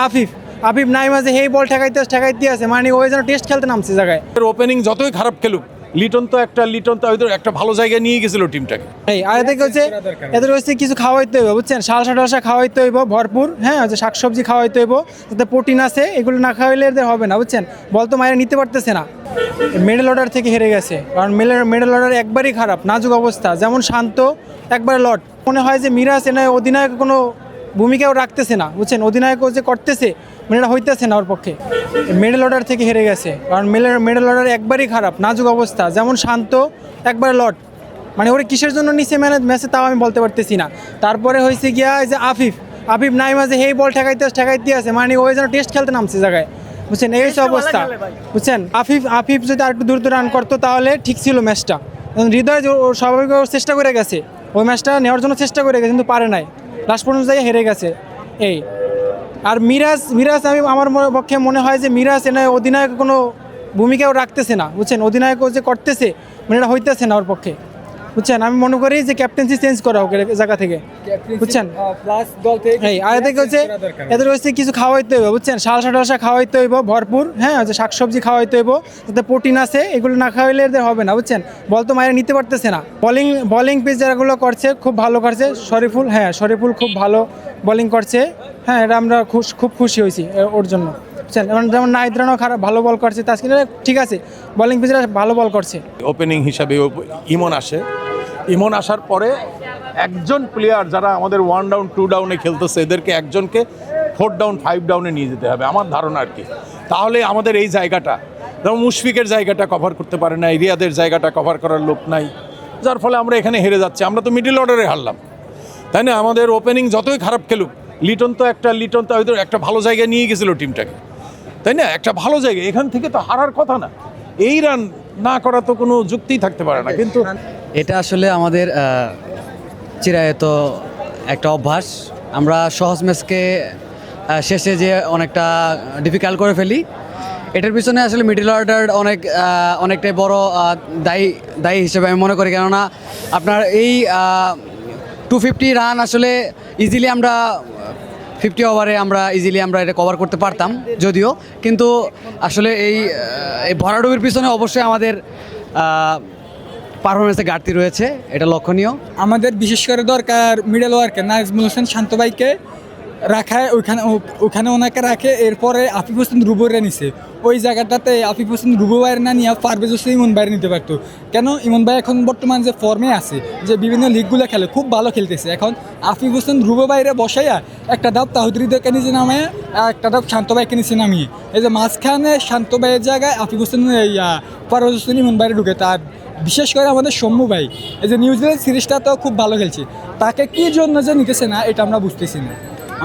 আফিফ আফিফ নাই মাঝে হেই বল ঠেকাইতে আছে, মানে ওই যেন টেস্ট খেলতে নামছে জায়গায়। ওপেনিং যতই খারাপ খেলুক, লিটন তো একটা ভালো জায়গায় নিয়ে গেছিল টিমটাকে। এই আর এদের হচ্ছে কিছু খাওয়াইতে হইব, বুঝছেন, শালসা খাওয়াইতে হইব ভরপুর, হ্যাঁ, যে শাকসবজি খাওয়াইতে হইব, যাতে প্রোটিন আছে, এগুলো না খাওয়াইলে এদের হবে না, বুঝছেন। বল তো মায়েরা নিতে পারতেছে না, মিডল অর্ডার থেকে হেরে গেছে, কারণ মিডল অর্ডার একবারই খারাপ, নাজুক অবস্থা। যেমন শান্ত একবারে লট, মনে হয় যে মিরাজ এনে অধিনায়ক কোনো ভূমিকাও রাখতেছে না, বুঝছেন, অধিনায়কও যে করতেছে মানে এটা হইতেছে না ওর পক্ষে। মিডল অর্ডার থেকে হেরে গেছে, কারণ মিডল অর্ডার একবারই খারাপ, নাজুক অবস্থা। যেমন শান্ত একবার লট, মানে ওরা কিসের জন্য নিচে ম্যাচে তাও আমি বলতে পারতেছি না। তারপরে হয়েছে গিয়া যে আফিফ নাই মাঝে হেই বল ঠেকাইতে আছে, মানে ওই যেন টেস্ট খেলতে নামছে জায়গায়, বুঝছেন, এই হচ্ছে অবস্থা, বুঝছেন। আফিফ যদি আর একটু দ্রুত রান করতো তাহলে ঠিক ছিল ম্যাচটা। হৃদয় স্বাভাবিক চেষ্টা করে গেছে, ওই ম্যাচটা নেওয়ার জন্য চেষ্টা করে গেছে, কিন্তু পারে নাই, লাস্ট পর্যন্ত যাই হেরে গেছে। এই আর মিরাজ আমি আমার পক্ষে মনে হয় যে মিরাজ এনে অধিনায়ক কোনো ভূমিকাও রাখতেছে না, বুঝছেন, অধিনায়কও যে করতেছে মানে এটা হইতেছে না ওর পক্ষে, বুঝছেন। আমি মনে করি যে ক্যাপ্টেন্সি চেঞ্জ করা হোক জায়গা থেকে, বুঝছেন। এই আর এদের হচ্ছে কিছু খাওয়াইতে হইব, বুঝছেন, শালসা খাওয়াইতে হইব ভরপুর, হ্যাঁ, যে শাকসবজি খাওয়াইতে হইব, যাতে প্রোটিন আছে, এগুলো না খাওয়াইলে এদের হবে না, বুঝছেন। বল তো মায়েরা নিতে পারতেছে না। বলিং পিচ যারাগুলো করছে খুব ভালো করছে, শরীফুল খুব ভালো বোলিং করছে, হ্যাঁ, এটা আমরা খুব খুশি হয়েছি ওর জন্য, বুঝছেন। যেমন নাহিদ রানাও খারাপ ভালো বল করছে, তাসকিন ঠিক আছে, বোলিং পিচরা ভালো বল করছে। ওপেনিং হিসাবে ইমন আসার পরে একজন প্লেয়ার যারা আমাদের 1 ডাউন 2 ডাউনে খেলতেছে, এদেরকে একজনকে 4 ডাউন 5 ডাউনে নিয়ে যেতে হবে আমার ধারণা আর কি। তাহলে আমাদের এই জায়গাটা, যেমন মুশফিকের জায়গাটা কভার করতে পারে না, রিয়াদের জায়গাটা কভার করার লোক নাই, যার ফলে আমরা এখানে হেরে যাচ্ছি। আমরা তো মিডল অর্ডারে হারলাম, তাই না? আমাদের ওপেনিং যতই খারাপ খেলুক, লিটন তো একটা ভালো জায়গায় নিয়ে গেছিল টিমটাকে, তাই না? একটা ভালো জায়গায়, এখান থেকে তো হারার কথা না, এই রান না করা তো কোনো যুক্তিই থাকতে পারে না। কিন্তু এটা আসলে আমাদের চিরায়ত একটা অভ্যাস। আমরা সহজ ম্যাচকে শেষে যে অনেকটা ডিফিকাল্ট করে ফেলি, এটার পিছনে আসলে মিডল অর্ডার অনেকটাই বড় দায়ী হিসেবে আমি মনে করি। কেননা আপনার এই 250 রান আসলে ইজিলি আমরা 50 ওভারে আমরা এটা কভার করতে পারতাম যদিও, কিন্তু আসলে এই ভরাডুবির পিছনে অবশ্যই আমাদের পারফরমেন্সে ঘাটতি রয়েছে, এটা লক্ষণীয়। আমাদের বিশেষ করে দরকার মিডল ওয়ার্কে নাজমুল হোসেন শান্ত ভাইকে রাখায়, ওখানে ওনাকে রাখে, এরপরে আফিফ হোসেন রুবুরে নিছে। ওই জায়গাটাতে আফিফ হোসেন রুবু ভাইয়ের না নিয়ে পারভেজ হোসেন ইমন ভাইয়ের নিতে পারতো। কেন ইমন ভাই এখন বর্তমান যে ফর্মে আছে, যে বিভিন্ন লিগগুলো খেলে খুব ভালো খেলতেছে, এখন আফিফ হোসেন রুবু ভাইরে বসাইয়া একটা ধাপ তাহিদকে নিচে নামায়, একটা ধাপ শান্ত ভাইকে নিচে নামিয়ে, এই যে মাঝখানে শান্ত ভাইয়ের জায়গায় আফিফ হোসেন পারভেজ হোসেন ইমন ভাইরে ঢুকে। তার বিশেষ করে আমাদের সৌম্য ভাই, এই যে নিউজিল্যান্ড সিরিজটা তো খুব ভালো খেলছে, তাকে কী জন্য যে নিতেছে না এটা আমরা বুঝতেছি না।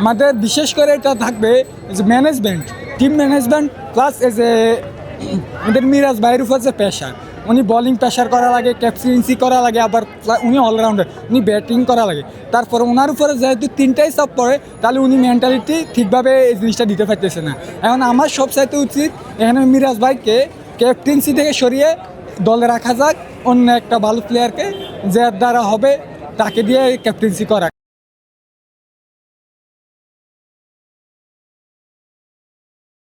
আমাদের বিশেষ করে এটা থাকবে যে ম্যানেজমেন্ট, টিম ম্যানেজমেন্ট, প্লাস এই যে আমাদের মিরাজ ভাইয়ের উপর যে প্রেশার, উনি বোলিং প্রেশার করা লাগে, ক্যাপ্টেন্সি করা লাগে, আবার উনি অলরাউন্ডার, উনি ব্যাটিং করা লাগে। তারপরে ওনার উপরে যেহেতু তিনটাই চাপ পড়ে, তাহলে উনি মেন্টালিটি ঠিকভাবে এই জিনিসটা দিতে পারতেছে না। এখন আমার সবচাইতে উচিত এখানে মিরাজ ভাইকে ক্যাপ্টেন্সি থেকে সরিয়ে দলে রাখা যাক, অন্য একটা ভালো প্লেয়ারকে, যার দ্বারা হবে তাকে দিয়ে ক্যাপ্টেন্সি করা।